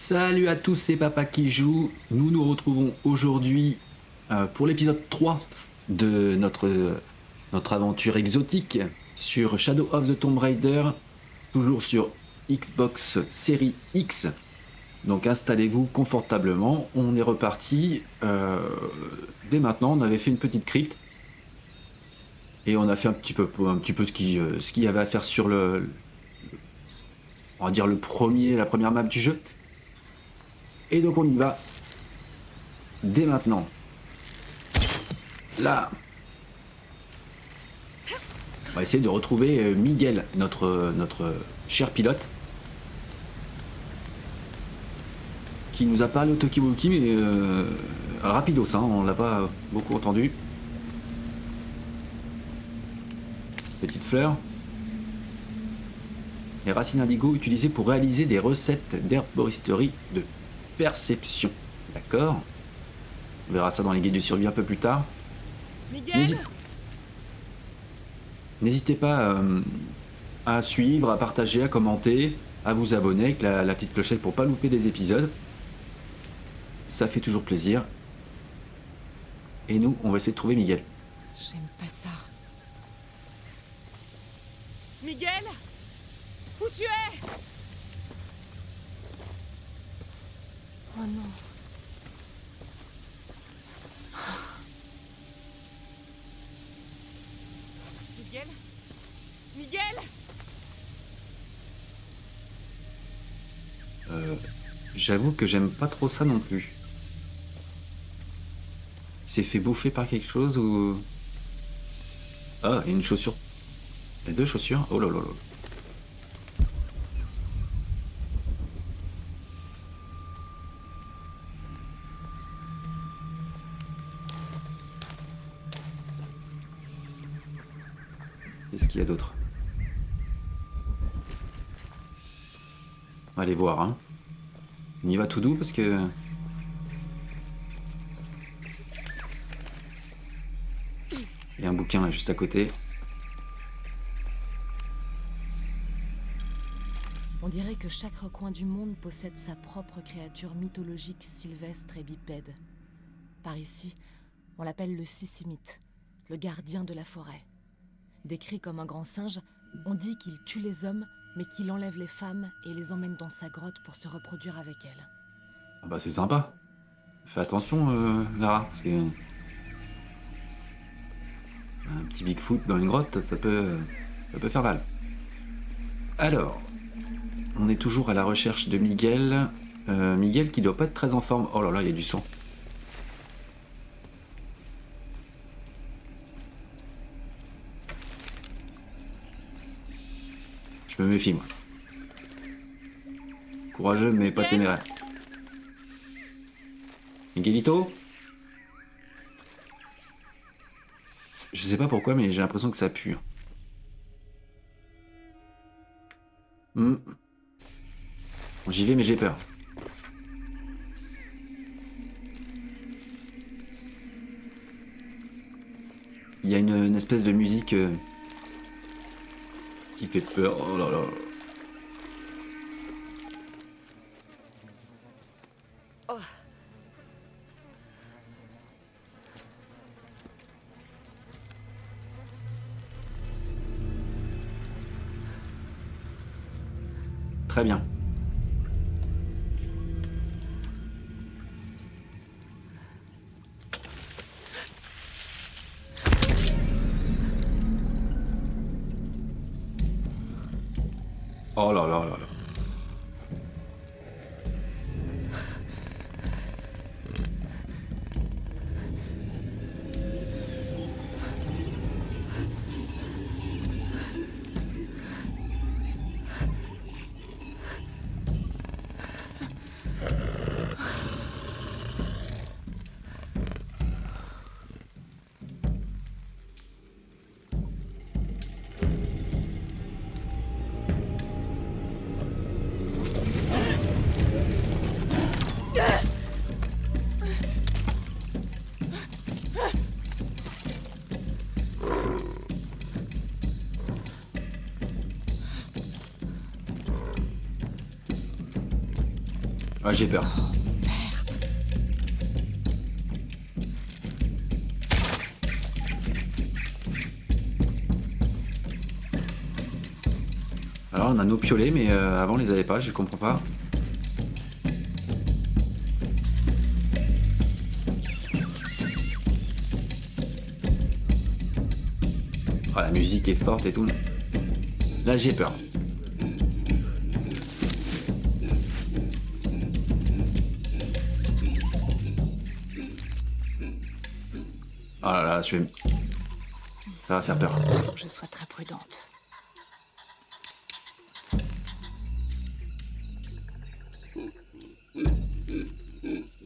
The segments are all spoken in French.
Salut à tous, c'est Papa qui joue. Nous nous retrouvons aujourd'hui pour l'épisode 3 de notre aventure exotique sur Shadow of the Tomb Raider, toujours sur Xbox Series X. Donc installez-vous confortablement, on est reparti. Dès maintenant, on avait fait une petite crypte et on a fait un petit peu ce qu'il y avait à faire sur on va dire la première map du jeu. Et donc on y va dès maintenant. Là, on va essayer de retrouver Miguel, notre cher pilote, qui nous a parlé au Tokiwoki, mais rapidos, hein, on l'a pas beaucoup entendu. Petite fleur. Les racines indigo utilisées pour réaliser des recettes d'herboristerie de perception. D'accord. On verra ça dans les guides du survie un peu plus tard. N'hésitez pas à suivre, à partager, à commenter, à vous abonner avec la petite clochette pour pas louper des épisodes. Ça fait toujours plaisir. Et nous, on va essayer de trouver Miguel. J'aime pas ça. Miguel ? Où tu es ? Oh non. Miguel ? Miguel ? J'avoue que j'aime pas trop ça non plus. Il s'est fait bouffer par quelque chose ou... Ah, il y a une chaussure. Il y a deux chaussures. Oh là là là. Qu'est-ce qu'il y a d'autre? On va aller voir, hein. On y va tout doux parce que... Il y a un bouquin là juste à côté. On dirait que chaque recoin du monde possède sa propre créature mythologique sylvestre et bipède. Par ici, on l'appelle le Sissimite, le gardien de la forêt. Décrit comme un grand singe, on dit qu'il tue les hommes, mais qu'il enlève les femmes et les emmène dans sa grotte pour se reproduire avec elles. Ah bah c'est sympa. Fais attention Lara, parce que... Un petit Bigfoot dans une grotte, ça peut faire mal. Alors, on est toujours à la recherche de Miguel. Miguel qui doit pas être très en forme. Oh là là, il y a du sang. Je me méfie, moi. Courageux, mais pas téméraire. Miguelito ? Je sais pas pourquoi, mais j'ai l'impression que ça pue. Bon, j'y vais, mais j'ai peur. Il y a une espèce de musique qui fait peur. Oh là là. Oh. Très bien. Oh là là là là. Ah, j'ai peur. Merde. Alors on a nos piolets, mais avant on les avait pas, je comprends pas. Oh, la musique est forte et tout. Là j'ai peur. Oh là là, ça va faire peur. Faut que je sois très prudente.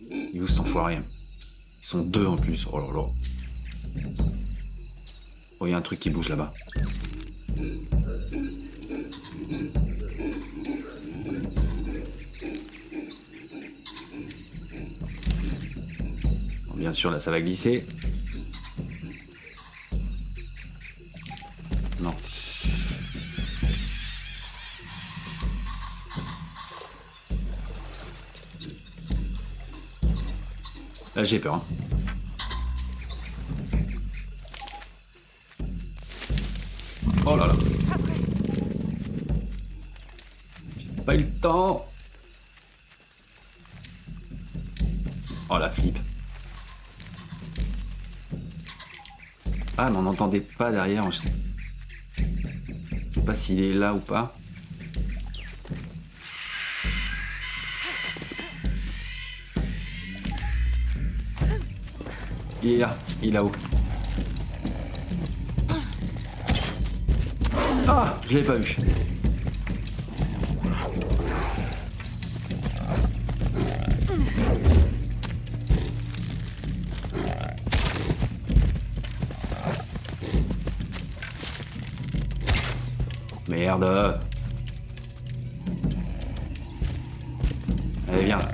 Il est où cet enfoiré? Ils sont deux en plus, oh là là. Oh, il y a un truc qui bouge là-bas. Bon, bien sûr, là ça va glisser. Non. Là j'ai peur. Hein. Oh là là. J'ai pas eu le temps. Oh la flip. Ah mais on n'entendait pas derrière, je sais. Je sais pas s'il est là ou pas. Il est là, il est là-haut. Ah, je l'ai pas vu. Merde. Allez, viens là.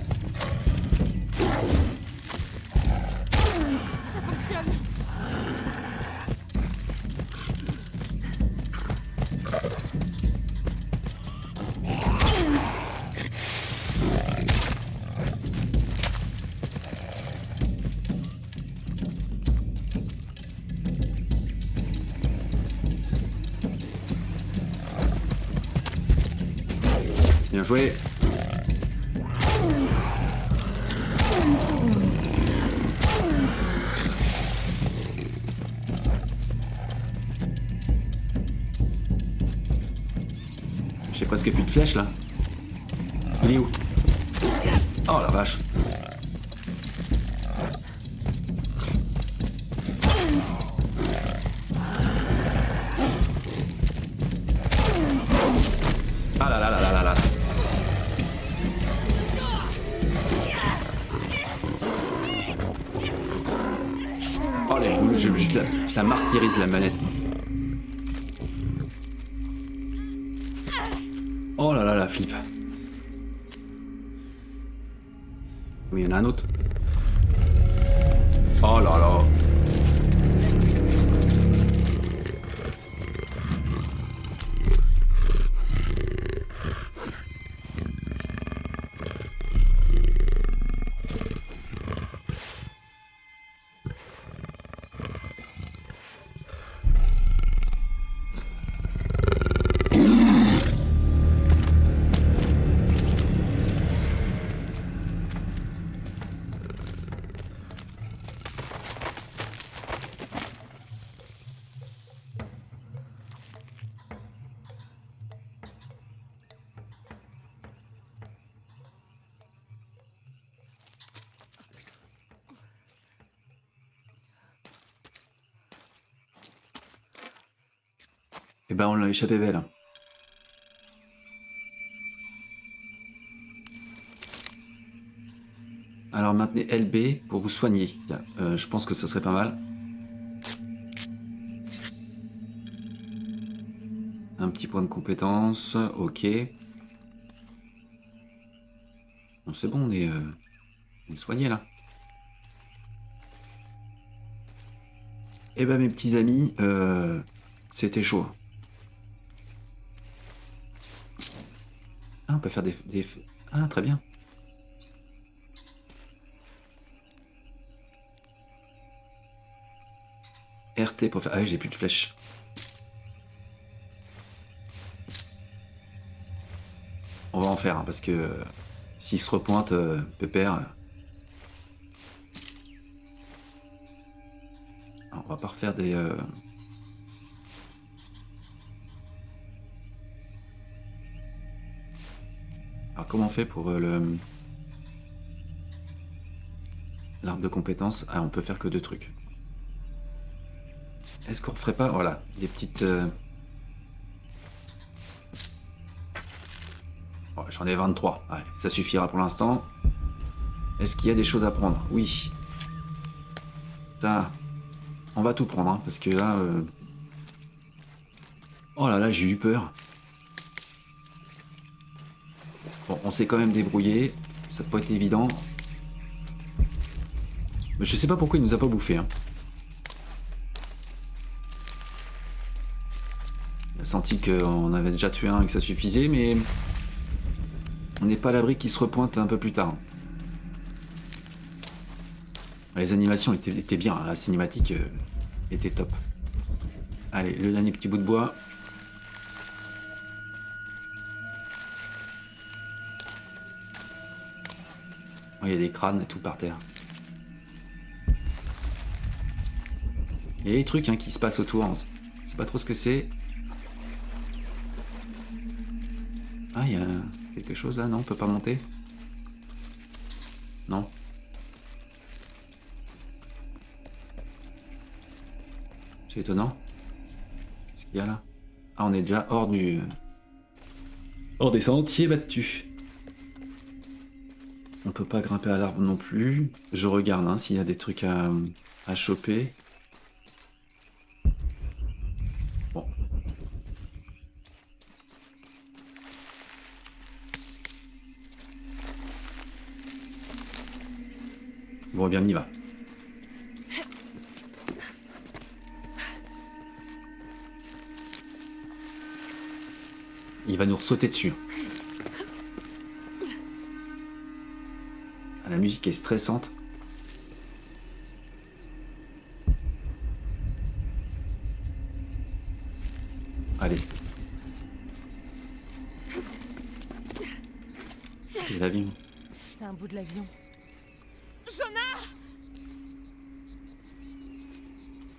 Ça fonctionne. Bien joué. J'ai presque plus de flèches là. Il est où? Oh la vache. Ah là là là là là là. Oh les boules, je la martyrise la manette. Oh là là la flip. Oui, il y en a un autre. Oh là là. Eh ben on l'a échappé belle. Alors maintenez LB pour vous soigner. Je pense que ce serait pas mal. Un petit point de compétence, ok. Bon, c'est bon, on est soigné là. Eh ben mes petits amis, c'était chaud. Ah, on peut faire des... Ah, très bien. RT pour faire... Ah oui, j'ai plus de flèches. On va en faire, hein, parce que s'il se repointe, pépère... on va pas refaire des... Alors comment on fait pour le... L'arbre de compétences? Ah, on peut faire que 2 trucs. Est-ce qu'on ferait pas, voilà, des petites... Oh, j'en ai 23. Ouais, ça suffira pour l'instant. Est-ce qu'il y a des choses à prendre? Oui. Ça, on va tout prendre, hein, parce que là... Oh là là, j'ai eu peur. Bon, on s'est quand même débrouillé. Ça peut pas être évident. Mais je sais pas pourquoi il nous a pas bouffé. Hein. Il a senti qu'on avait déjà tué un et que ça suffisait, mais... On n'est pas à l'abri qu'il se repointe un peu plus tard. Les animations étaient bien, hein. La cinématique était top. Allez, le dernier petit bout de bois. Oh, il y a des crânes et tout par terre. Il y a des trucs hein, qui se passent autour. On sait pas trop ce que c'est. Ah, il y a quelque chose là, non? On peut pas monter? Non. C'est étonnant. Qu'est-ce qu'il y a là? Ah, on est déjà hors du... hors des sentiers battus. On peut pas grimper à l'arbre non plus. Je regarde hein, s'il y a des trucs à choper. Bon. Bon, bien, on y va. Il va nous sauter dessus. Ah, la musique est stressante. Allez. Et l'avion. C'est un bout de l'avion.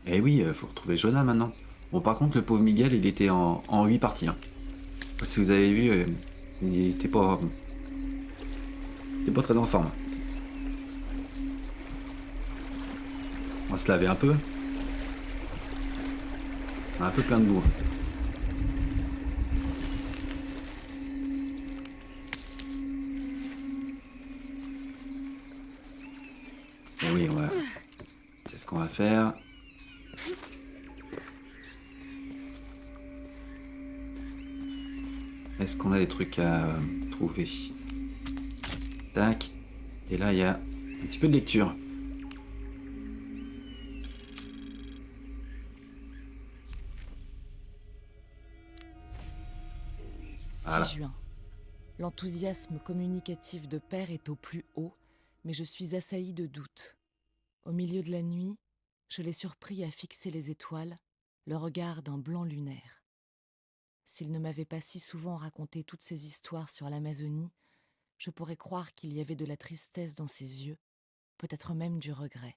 Eh oui, faut retrouver Jonah maintenant. Bon, par contre, le pauvre Miguel, il était en 8 parties. Hein. Si vous avez vu, il était pas très en forme. On va se laver un peu. On a un peu plein de boue. Et oui, c'est ce qu'on va faire. Est-ce qu'on a des trucs à trouver? Tac. Et là, il y a un petit peu de lecture. 6 Voilà. juin. L'enthousiasme communicatif de Père est au plus haut, mais je suis assailli de doutes. Au milieu de la nuit, je l'ai surpris à fixer les étoiles, le regard d'un blanc lunaire. S'il ne m'avait pas si souvent raconté toutes ces histoires sur l'Amazonie, je pourrais croire qu'il y avait de la tristesse dans ses yeux, peut-être même du regret.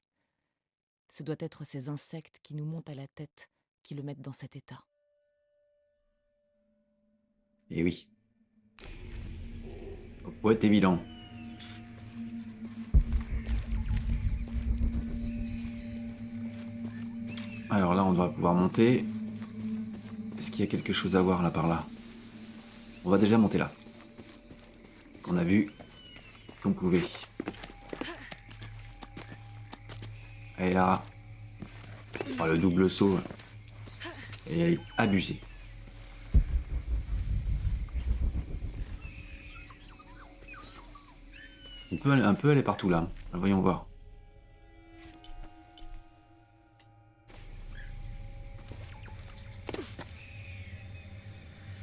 Ce doit être ces insectes qui nous montent à la tête qui le mettent dans cet état. Et oui. Ça peut être évident. Alors là, on doit pouvoir monter. Est-ce qu'il y a quelque chose à voir là par là? On va déjà monter là. On a vu qu'on pouvait. Et là, oh, le double saut est abusé. On peut un peu aller partout là. Voyons voir.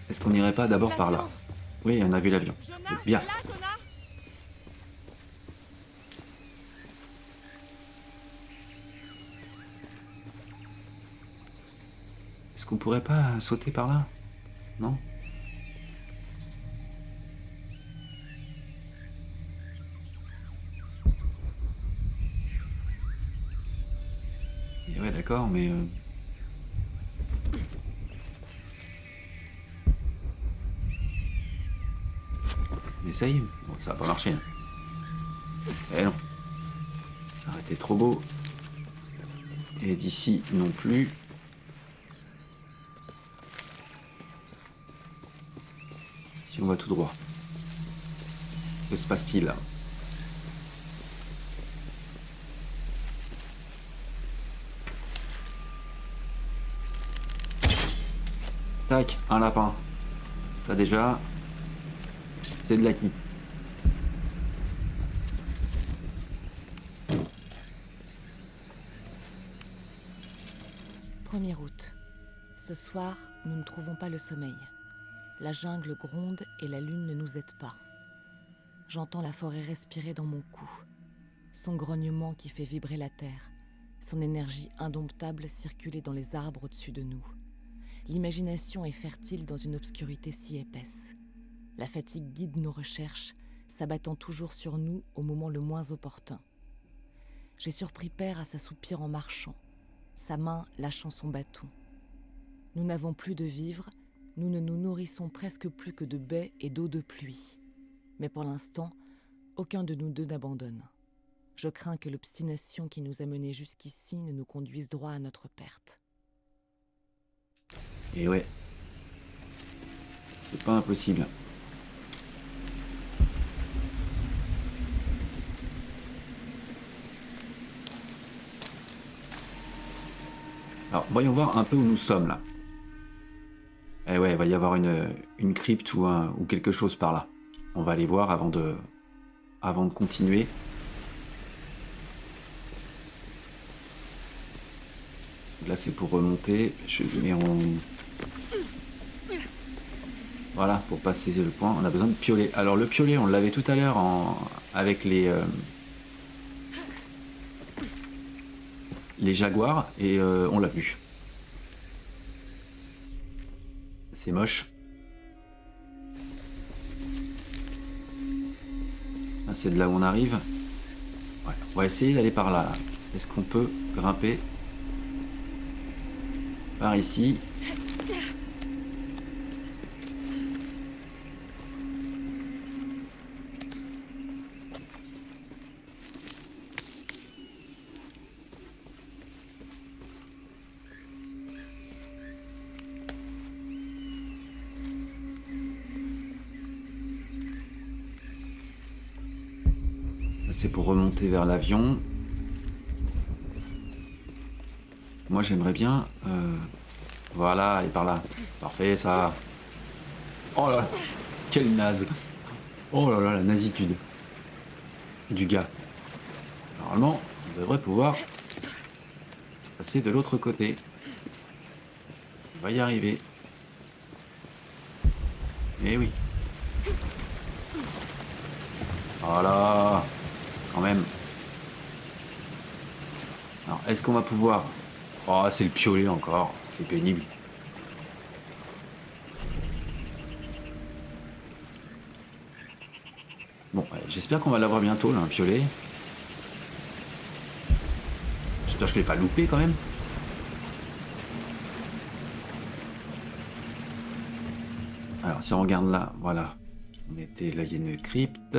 Est-ce qu'on n'irait pas d'abord par là? Oui, on a vu l'avion. Bien. Est-ce qu'on pourrait pas sauter par là? Non? Et ouais, d'accord, mais... On essaye. Bon, ça va pas marcher. Hein. Eh non. Ça aurait été trop beau. Et d'ici non plus. Si on va tout droit. Que se passe-t-il là? Tac, un lapin. Ça déjà, c'est de l'acquis. Première août. Ce soir, nous ne trouvons pas le sommeil. La jungle gronde et la lune ne nous aide pas. J'entends la forêt respirer dans mon cou. Son grognement qui fait vibrer la terre. Son énergie indomptable circuler dans les arbres au-dessus de nous. L'imagination est fertile dans une obscurité si épaisse. La fatigue guide nos recherches, s'abattant toujours sur nous au moment le moins opportun. J'ai surpris Père à s'assoupir en marchant, sa main lâchant son bâton. Nous n'avons plus de vivres, nous ne nous nourrissons presque plus que de baies et d'eau de pluie. Mais pour l'instant, aucun de nous deux n'abandonne. Je crains que l'obstination qui nous a menés jusqu'ici ne nous conduise droit à notre perte. Et ouais. C'est pas impossible. Alors, voyons voir un peu où nous sommes là. Eh ouais, il va y avoir une crypte ou quelque chose par là. On va aller voir avant de continuer. Là, c'est pour remonter. Je mets en... Voilà, pour passer le point, on a besoin de piolet. Alors, le piolet, on l'avait tout à l'heure avec les jaguars et on l'a plus. C'est moche. Là, c'est de là où on arrive. Ouais, on va essayer d'aller par là. Là. Est-ce qu'on peut grimper par ici? C'est pour remonter vers l'avion. Moi, j'aimerais bien... Voilà, aller par là. Parfait, ça. Oh là, quelle naze. Oh là là, la nasitude du gars. Normalement, on devrait pouvoir passer de l'autre côté. On va y arriver. Eh oui. Voilà. Quand même. Alors, est-ce qu'on va pouvoir... Oh, c'est le piolet encore. C'est pénible. Bon, j'espère qu'on va l'avoir bientôt, là, un piolet. J'espère que je ne l'ai pas loupé, quand même. Alors, si on regarde là, voilà. On était là, il y a une crypte.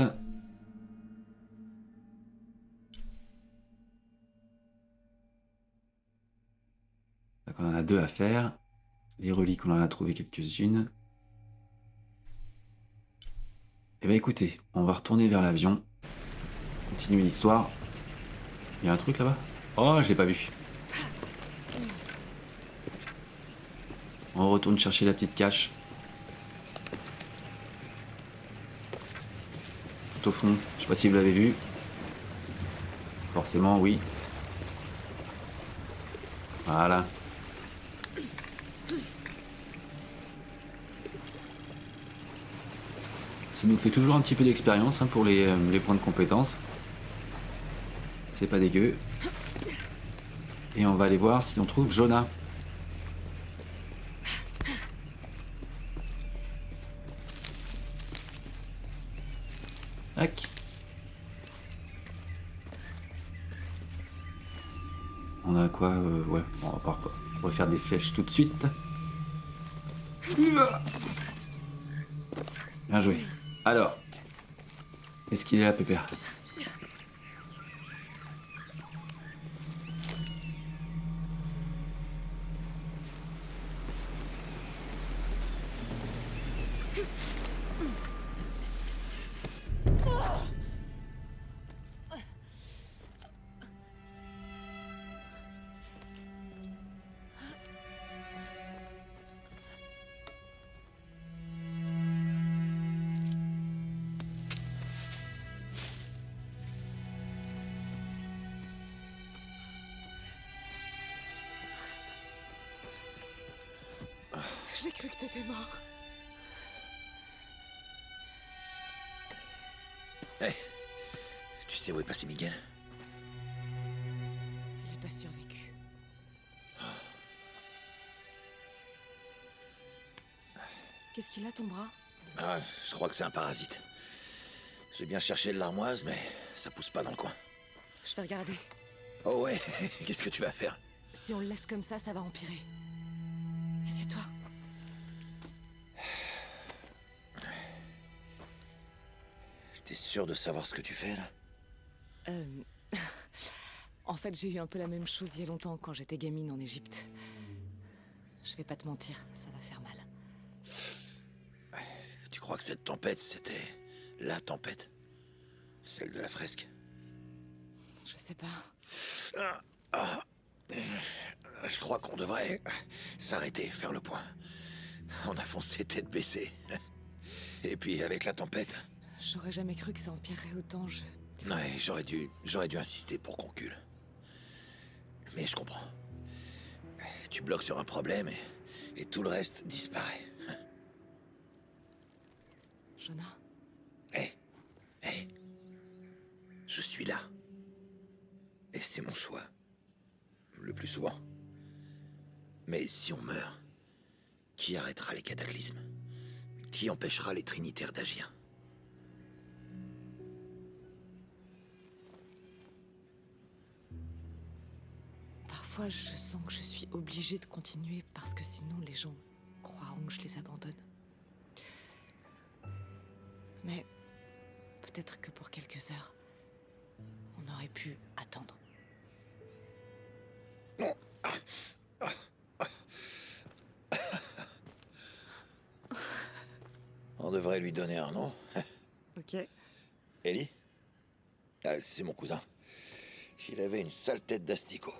Donc, on en a deux à faire. Les reliques, on en a trouvé quelques-unes. Eh bien, écoutez, on va retourner vers l'avion. Continuer l'histoire. Il y a un truc là-bas? Oh, je l'ai pas vu. On retourne chercher la petite cache. Tout au fond, je sais pas si vous l'avez vu. Forcément, oui. Voilà. Ça nous fait toujours un petit peu d'expérience hein, pour les points de compétence. C'est pas dégueu. Et on va aller voir si on trouve Jonah. On a quoi ouais, bon, on va refaire des flèches tout de suite. Bien joué. Alors, est-ce qu'il est là, Pépère? J'ai cru que t'étais mort. Hey, tu sais où est passé Miguel? Il n'a pas survécu. Qu'est-ce qu'il a, ton bras? Ah, je crois que c'est un parasite. J'ai bien cherché de l'armoise, mais ça pousse pas dans le coin. Je vais regarder. Oh ouais, qu'est-ce que tu vas faire? Si on le laisse comme ça va empirer. Et c'est toi? T'es sûr de savoir ce que tu fais, là? En fait, j'ai eu un peu la même chose il y a longtemps quand j'étais gamine en Égypte. Je vais pas te mentir, ça va faire mal. Tu crois que cette tempête, c'était la tempête? Celle de la fresque? Je sais pas. Je crois qu'on devrait s'arrêter, faire le point. On a foncé tête baissée. Et puis avec la tempête... J'aurais jamais cru que ça empirerait autant, Ouais, j'aurais dû insister pour qu'on cule. Mais je comprends. Tu bloques sur un problème et tout le reste disparaît. Jonah? Hé, je suis là. Et c'est mon choix. Le plus souvent. Mais si on meurt, qui arrêtera les cataclysmes? Qui empêchera les trinitaires d'agir? Parfois, je sens que je suis obligée de continuer parce que sinon les gens croiront que je les abandonne. Mais peut-être que pour quelques heures, on aurait pu attendre. On devrait lui donner un nom. Ok. Ellie? Ah, c'est mon cousin. Il avait une sale tête d'asticot.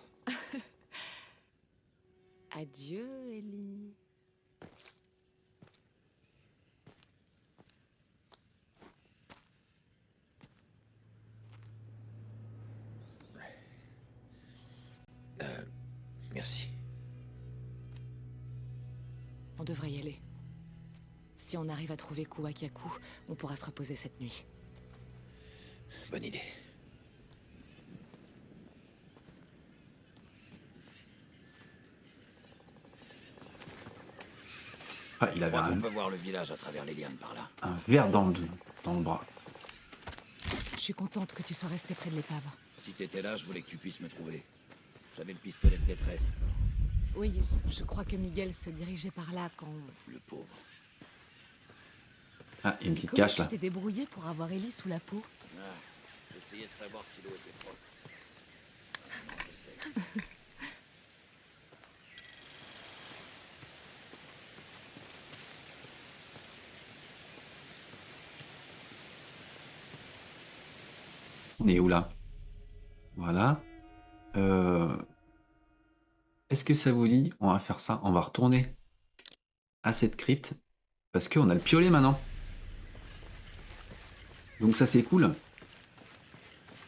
Adieu, Ellie. Merci. On devrait y aller. Si on arrive à trouver Kuwakyaku, on pourra se reposer cette nuit. Bonne idée. Ah, il avait On peut voir le village à travers les lianes par là. un verre dans le bras. Je suis contente que tu sois resté près de l'épave. Si t'étais là, je voulais que tu puisses me trouver. J'avais le pistolet de détresse. Oui, je crois que Miguel se dirigeait par là quand... Le pauvre. Ah, il y a une petite Comment cache tu là. t'es débrouillé pour avoir Ellie sous la peau? Ah, j'essayais de savoir si l'eau était propre. Ah, non, je sais. On est où là? Voilà. Est-ce que ça vous dit? On va faire ça. On va retourner à cette crypte. Parce qu'on a le piolet maintenant. Donc ça c'est cool.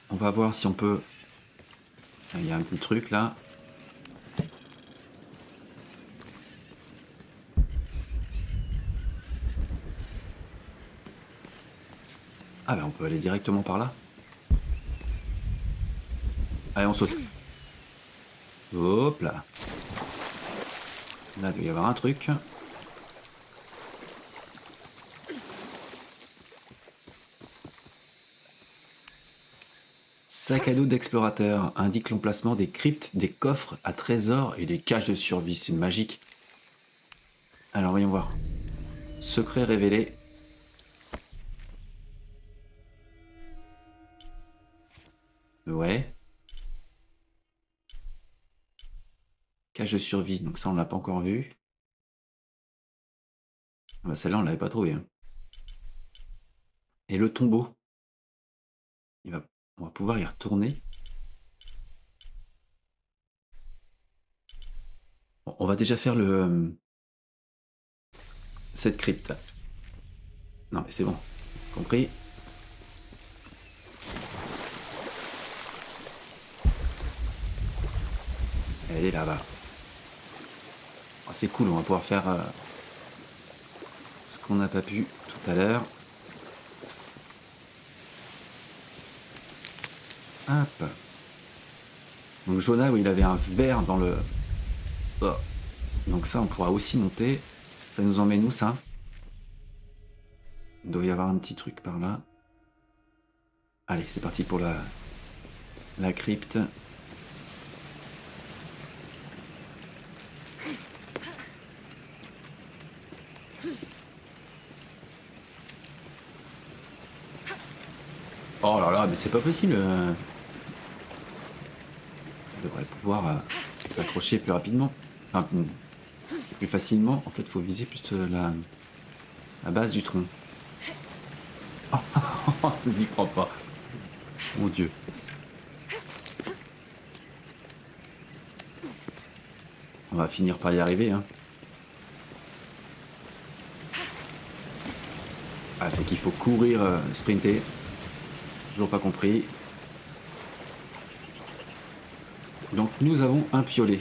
On va voir si on peut... Il y a un petit truc là. Ah ben on peut aller directement par là. Allez, on saute. Hop là. Là, il doit y avoir un truc. Sac à dos d'explorateur indique l'emplacement des cryptes, des coffres à trésors et des caches de survie. C'est magique. Alors voyons voir. Secret révélé. Ouais. Cache de survie, donc ça on l'a pas encore vu. Ah bah celle-là on l'avait pas trouvé. Hein. Et le tombeau. On va pouvoir y retourner. Bon, on va déjà faire cette crypte. Non mais c'est bon. Compris. Elle est là-bas. Oh, c'est cool, on va pouvoir faire ce qu'on n'a pas pu tout à l'heure. Hop. Donc Jonah, oui, il avait un verre dans le... Oh. Donc ça, on pourra aussi monter. Ça nous emmène où, ça? Il doit y avoir un petit truc par là. Allez, c'est parti pour la crypte. Oh là là, mais c'est pas possible. On devrait pouvoir s'accrocher plus rapidement. Enfin, plus facilement. En fait, il faut viser plus la base du tronc. Je n'y crois pas. Mon Dieu. On va finir par y arriver. Hein. Ah, c'est qu'il faut courir, sprinter. Toujours pas compris. Donc nous avons un piolet.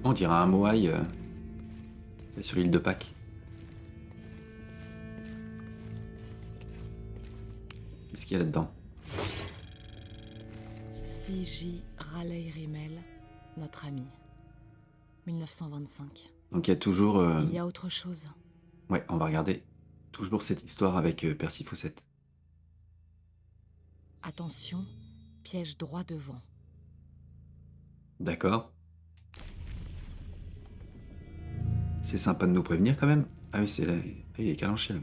On dirait un moai sur l'île de Pâques. Qu'est-ce qu'il y a là-dedans? C.J. Raleigh-Rimmel, notre ami. 1925. Donc il y a toujours... Il y a autre chose. Ouais, on va regarder toujours cette histoire avec Percy Fawcett. Attention, piège droit devant. D'accord. C'est sympa de nous prévenir quand même. Ah oui, c'est là. Ah, il est calanché là.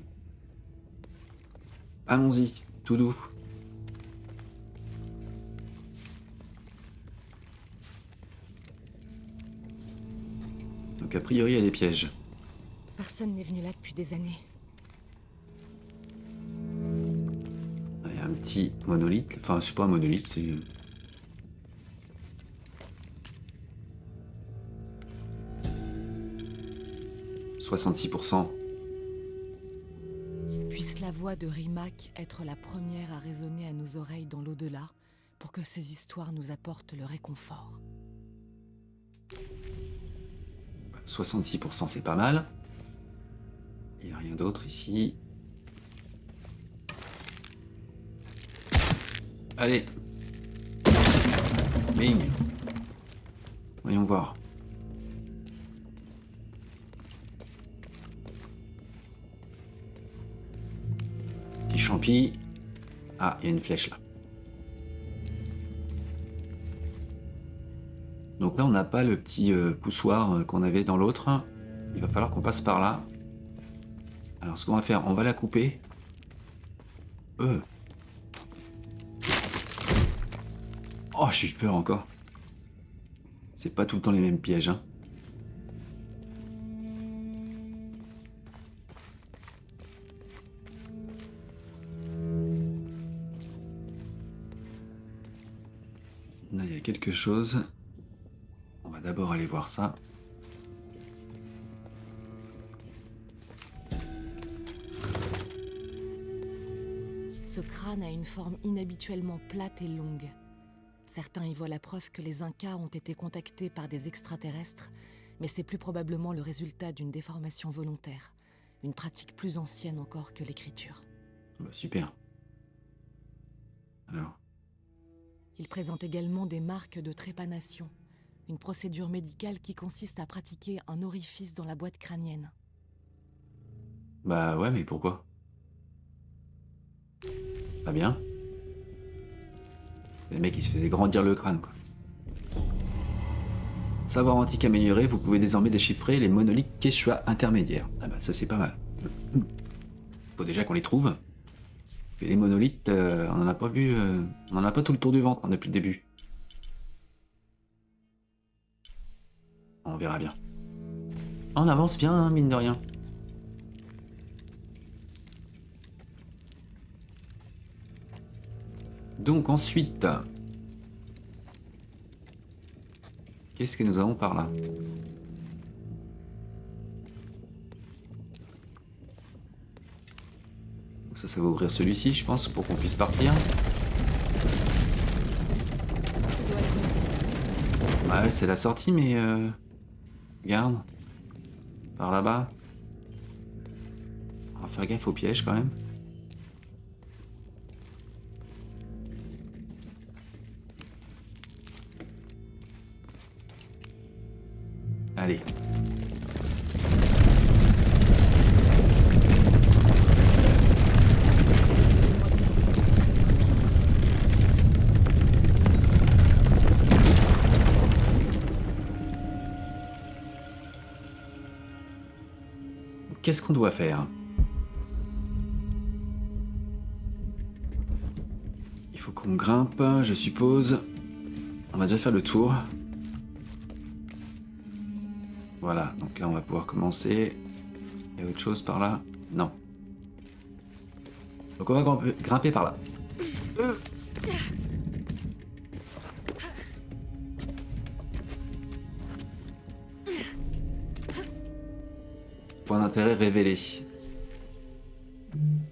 Allons-y, tout doux. Donc a priori, il y a des pièges. Personne n'est venu là depuis des années. Il y a un petit monolithe. Enfin, c'est pas un monolithe, c'est... « 66%. » Puisse la voix de Rimac être la première à résonner à nos oreilles dans l'au-delà, pour que ces histoires nous apportent le réconfort. 66%, c'est pas mal. Il n'y a rien d'autre ici. Allez. Bing. Voyons voir. Petit champi. Ah, il y a une flèche là. Donc là, on n'a pas le petit poussoir qu'on avait dans l'autre. Il va falloir qu'on passe par là. Alors, ce qu'on va faire, on va la couper. Oh, j'ai eu peur encore. C'est pas tout le temps les mêmes pièges, hein. Là, il y a quelque chose. On va d'abord aller voir ça. Ce crâne a une forme inhabituellement plate et longue. Certains y voient la preuve que les Incas ont été contactés par des extraterrestres, mais c'est plus probablement le résultat d'une déformation volontaire, une pratique plus ancienne encore que l'écriture. Bah, super. Alors, Il présente également des marques de trépanation, une procédure médicale qui consiste à pratiquer un orifice dans la boîte crânienne. bah ouais, mais pourquoi? Pas bien. Le mec, il se faisait grandir le crâne, quoi. Savoir antique amélioré, vous pouvez désormais déchiffrer les monolithes Quechua intermédiaires. Ah bah ça c'est pas mal. Faut déjà qu'on les trouve. Et les monolithes, on en a pas vu, on en a pas tout le tour du ventre hein, depuis le début. On verra bien. On avance bien, hein, mine de rien. Donc ensuite, qu'est-ce que nous avons par là? Ça va ouvrir celui-ci, je pense, pour qu'on puisse partir. Ça doit être la sortie. Ouais, c'est la sortie, mais regarde. Par là-bas. On va faire gaffe au piège quand même. Allez. Moi qui pensais que ce serait simple. Qu'est-ce qu'on doit faire? Il faut qu'on grimpe, je suppose. On va déjà faire le tour. Voilà, donc là on va pouvoir commencer. Il y a autre chose par là? Non. Donc on va grimper par là. Point d'intérêt révélé.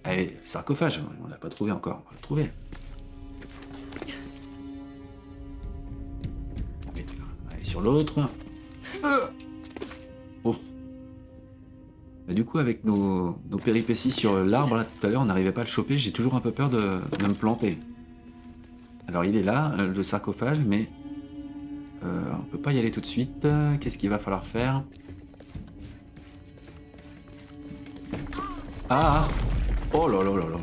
Allez, le sarcophage, on l'a pas trouvé encore, on va le trouver. Allez, sur l'autre. Oh. Mais du coup, avec nos péripéties sur l'arbre, là, tout à l'heure, on n'arrivait pas à le choper, j'ai toujours un peu peur de me planter. Alors il est là, le sarcophage, mais on peut pas y aller tout de suite. Qu'est-ce qu'il va falloir faire? Ah! Oh là là là là!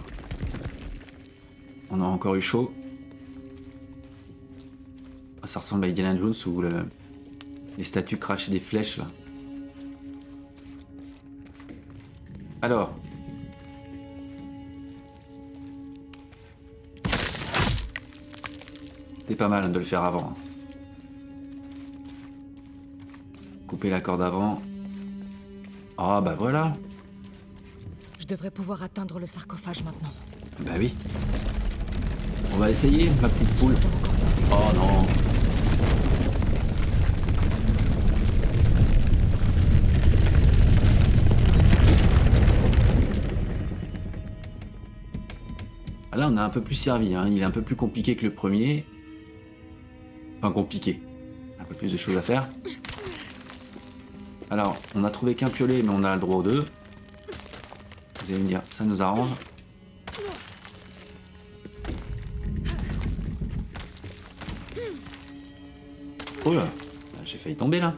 On a encore eu chaud. Ah, ça ressemble à Indiana Jones où les statues crachaient des flèches là. Alors. C'est pas mal de le faire avant. Couper la corde avant. Ah bah voilà. Je devrais pouvoir atteindre le sarcophage maintenant. Bah oui. On va essayer, ma petite poule. Pas encore tenté. Oh non. Ah, là, on a un peu plus servi. Hein. Il est un peu plus compliqué que le premier. Enfin, compliqué. Un peu plus de choses à faire. Alors, on a trouvé qu'un piolet, mais on a le droit aux deux. Vous allez me dire, ça nous arrange. Oh là, j'ai failli tomber là.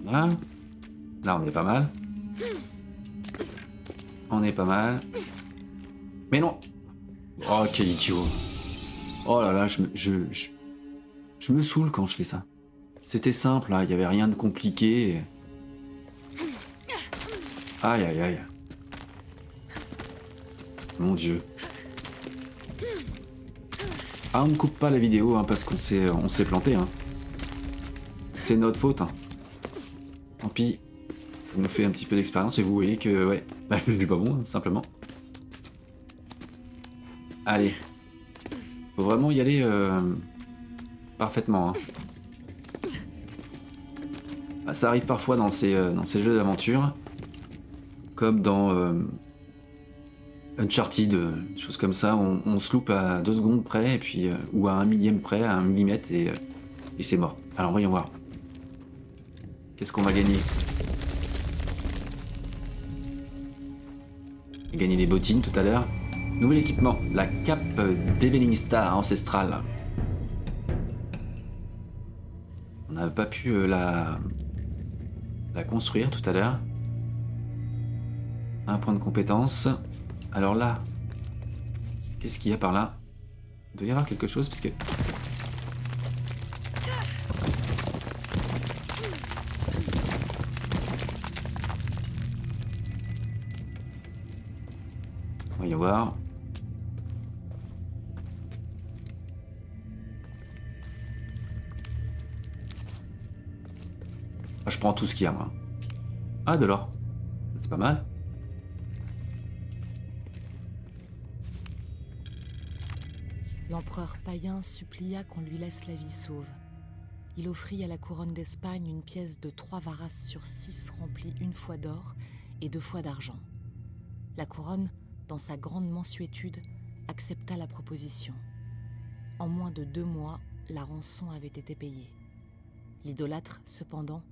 Voilà. Là, on est pas mal. On est pas mal. Mais non. Oh, quel idiot. Oh là là, je me saoule quand je fais ça. C'était simple, là, il n'y avait rien de compliqué. Aïe, aïe, aïe. Mon Dieu. Ah, on ne coupe pas la vidéo, hein, parce qu'on s'est planté. Hein. C'est notre faute. Hein. Tant pis. Ça nous fait un petit peu d'expérience et vous voyez que, ouais, bah, je suis pas bon, hein, simplement. Allez. Faut vraiment y aller parfaitement. Hein. Bah, ça arrive parfois dans ces jeux d'aventure. comme dans Uncharted, choses comme ça, on se loupe à 2 secondes près, et puis, ou à 1 millième près, à 1 millimètre, et c'est mort. Alors voyons voir. Qu'est-ce qu'on va gagner? On a gagné les bottines tout à l'heure. Nouvel équipement, la cape d'Evening Star ancestrale. On n'a pas pu la construire tout à l'heure. Un point de compétence. Alors là, qu'est-ce qu'il y a par là? Il doit y avoir quelque chose parce que... Voyons voir. Ah, je prends tout ce qu'il y a, moi. Ah, de l'or. C'est pas mal. L'empereur païen supplia qu'on lui laisse la vie sauve. Il offrit à la couronne d'Espagne une pièce de 3 varas sur 6 remplie une fois d'or et 2 fois d'argent. La couronne, dans sa grande mansuétude, accepta la proposition. En moins de 2 mois, la rançon avait été payée. L'idolâtre, cependant,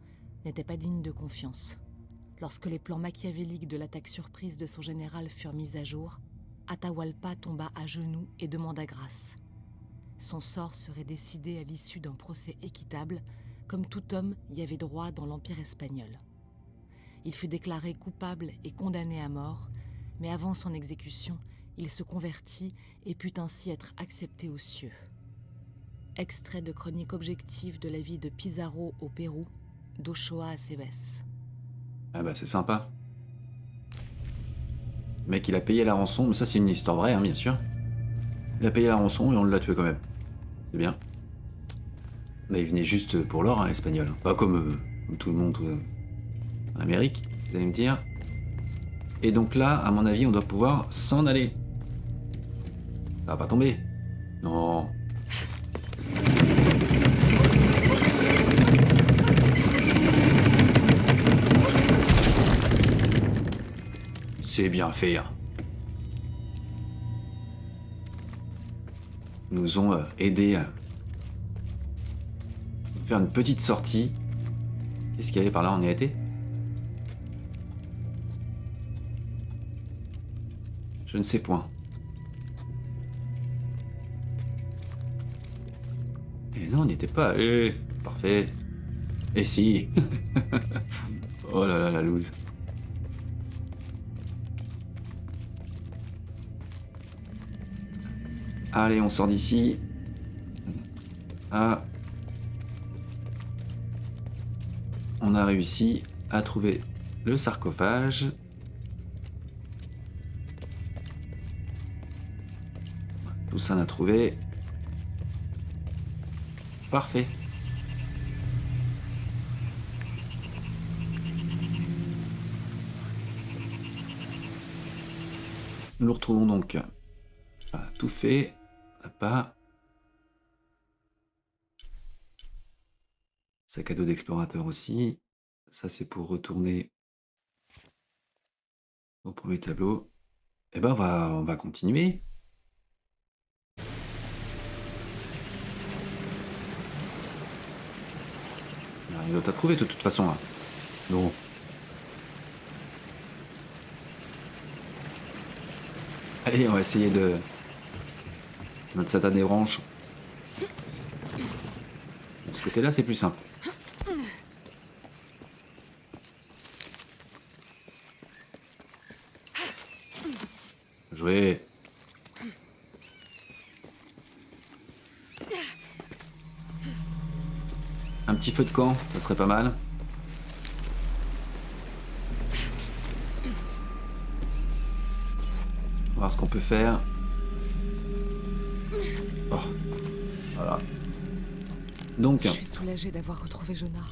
n'était pas digne de confiance. Lorsque les plans machiavéliques de l'attaque surprise de son général furent mis à jour, Atahualpa tomba à genoux et demanda grâce. Son sort serait décidé à l'issue d'un procès équitable, comme tout homme y avait droit dans l'Empire espagnol. Il fut déclaré coupable et condamné à mort, mais avant son exécution, il se convertit et put ainsi être accepté aux cieux. Extrait de chronique objective de la vie de Pizarro au Pérou, d'Ochoa à Cébès. Ah bah c'est sympa. Le mec, il a payé la rançon, mais ça c'est une histoire vraie, hein, bien sûr. Il a payé la rançon et on l'a tué quand même. C'est bien. Mais il venait juste pour l'or, hein, l'espagnol. Pas comme tout le monde en Amérique, vous allez me dire. Et donc là, à mon avis, on doit pouvoir s'en aller. Ça va pas tomber. Non. C'est bien fait. Hein. Ils nous ont aidés à faire une petite sortie. Qu'est-ce qu'il y avait par là? On y a été? Je ne sais point. Et non, on n'y était pas allé. Parfait. Et si. Oh là là, la loose. Allez, on sort d'ici. Ah. On a réussi à trouver le sarcophage. Tout ça on a trouvé. Parfait. Nous retrouvons donc tout fait. Pas. Sac à dos d'explorateur aussi. Ça c'est pour retourner au premier tableau. Et ben on va continuer. Il n'y a rien d'autre à trouver de toute façon là. Non. Allez, on va essayer de notre satané branche. De ce côté-là, c'est plus simple. Jouer. Un petit feu de camp, ça serait pas mal. On va voir ce qu'on peut faire. Oh. Voilà. Donc. Je suis soulagée d'avoir retrouvé Jonah.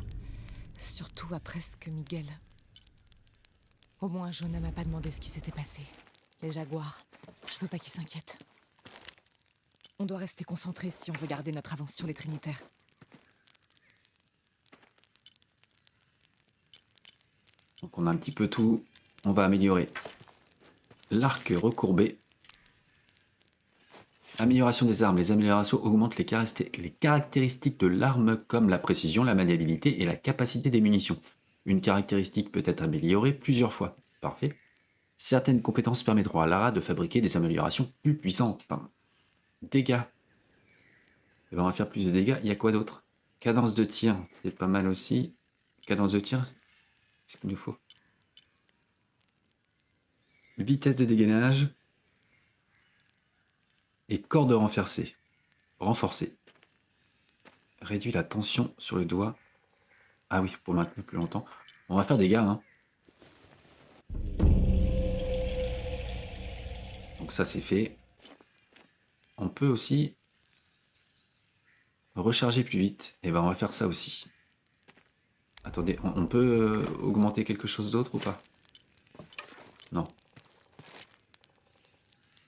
Surtout après ce que Miguel. Au moins, Jonah m'a pas demandé ce qui s'était passé. Les jaguars, je veux pas qu'ils s'inquiètent. On doit rester concentrés si on veut garder notre avance sur les Trinitaires. Donc on a un petit peu tout On va améliorer l'arc recourbé. Amélioration des armes. Les améliorations augmentent les caractéristiques de l'arme comme la précision, la maniabilité et la capacité des munitions. Une caractéristique peut être améliorée plusieurs fois. Parfait. Certaines compétences permettront à Lara de fabriquer des améliorations plus puissantes. Enfin, dégâts. Et ben on va faire plus de dégâts. Il y a quoi d'autre? Cadence de tir, c'est pas mal aussi. Cadence de tir, c'est ce qu'il nous faut. Vitesse de dégainage. Et corde renforcée. Réduit la tension sur le doigt. Ah oui, pour maintenir plus longtemps. On va faire des gars, hein. Donc ça c'est fait. On peut aussi recharger plus vite. Et ben on va faire ça aussi. Attendez, on peut augmenter quelque chose d'autre ou pas? Non.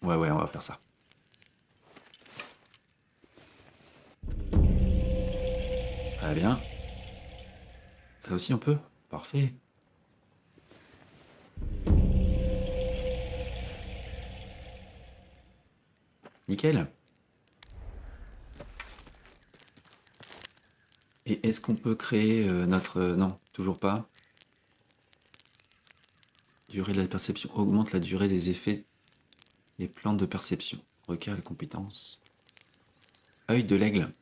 Ouais, on va faire ça. Très bien. Ça aussi on peut? Parfait. Nickel. Et est-ce qu'on peut créer notre... non, toujours pas. Durée de la perception augmente la durée des effets des plantes de perception. Requiert les compétences. Œil de l'aigle.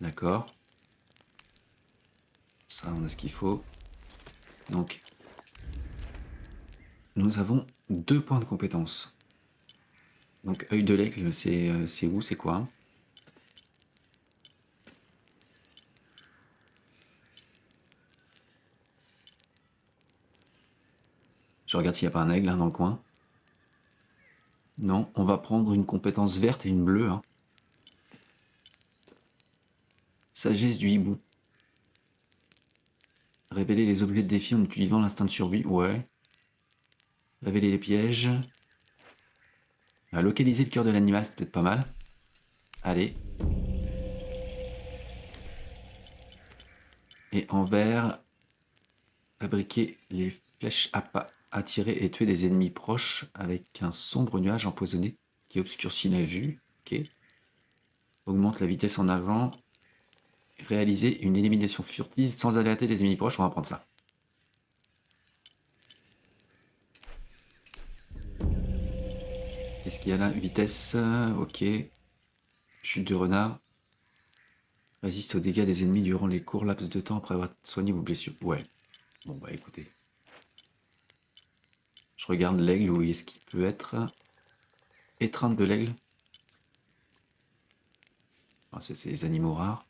D'accord. Ça, on a ce qu'il faut. Donc, nous avons 2 points de compétence. Donc, œil de l'aigle, c'est où? C'est quoi? Je regarde s'il n'y a pas un aigle hein, dans le coin. Non, on va prendre une compétence verte et une bleue. Hein. Sagesse du hibou. Révéler les objets de défi en utilisant l'instinct de survie. Ouais. Révéler les pièges. Localiser le cœur de l'animal, c'est peut-être pas mal. Allez. Et en vert, fabriquer les flèches à pas. Attirer et tuer des ennemis proches avec un sombre nuage empoisonné qui obscurcit la vue. Ok. Augmente la vitesse en avant. Réaliser une élimination furtive sans alerter les ennemis proches. On va prendre ça. Qu'est-ce qu'il y a là? Vitesse. Ok. Chute de renard. Résiste aux dégâts des ennemis durant les courts laps de temps après avoir soigné vos blessures. Ouais. Bon bah écoutez. Je regarde l'aigle, où est-ce qu'il peut être? Étreinte de l'aigle. Ah, c'est les animaux rares.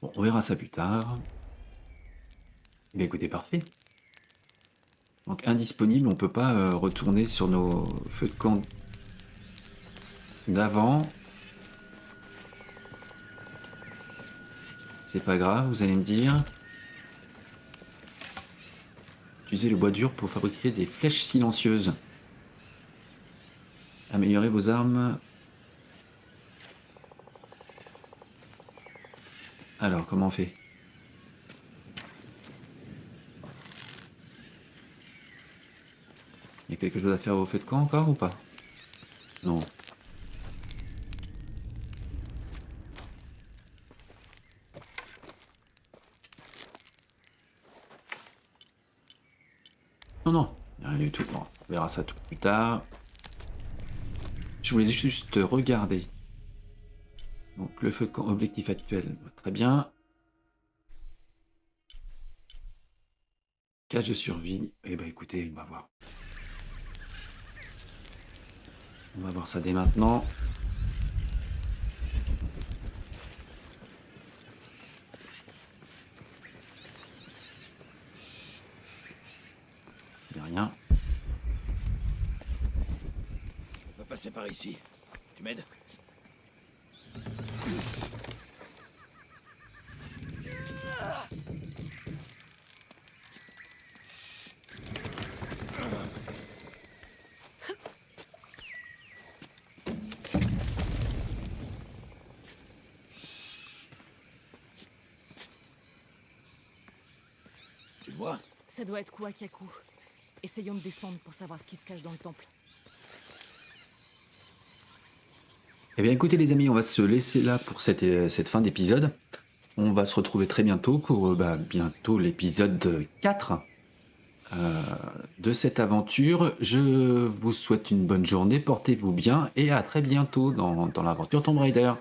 Bon, on verra ça plus tard. Eh bien écoutez, parfait. Donc indisponible, on peut pas retourner sur nos feux de camp d'avant. C'est pas grave, vous allez me dire. Utilisez le bois dur pour fabriquer des flèches silencieuses. Améliorez vos armes. Alors, comment on fait? Il y a quelque chose à faire au feu de camp encore ou pas? Non. Non, rien du tout. Bon, on verra ça tout plus tard. Je voulais juste regarder. Donc le feu de camp, objectif actuel, très bien. Cage de survie. Eh ben écoutez, on va voir. On va voir ça dès maintenant. Il n'y a rien. On va passer par ici. Tu m'aides? Quoi? Ça doit être Kuakaku. Essayons de descendre pour savoir ce qui se cache dans le temple. Eh bien écoutez les amis, on va se laisser là pour cette fin d'épisode. On va se retrouver très bientôt pour bientôt l'épisode 4 de cette aventure. Je vous souhaite une bonne journée, portez-vous bien et à très bientôt dans l'aventure Tomb Raider.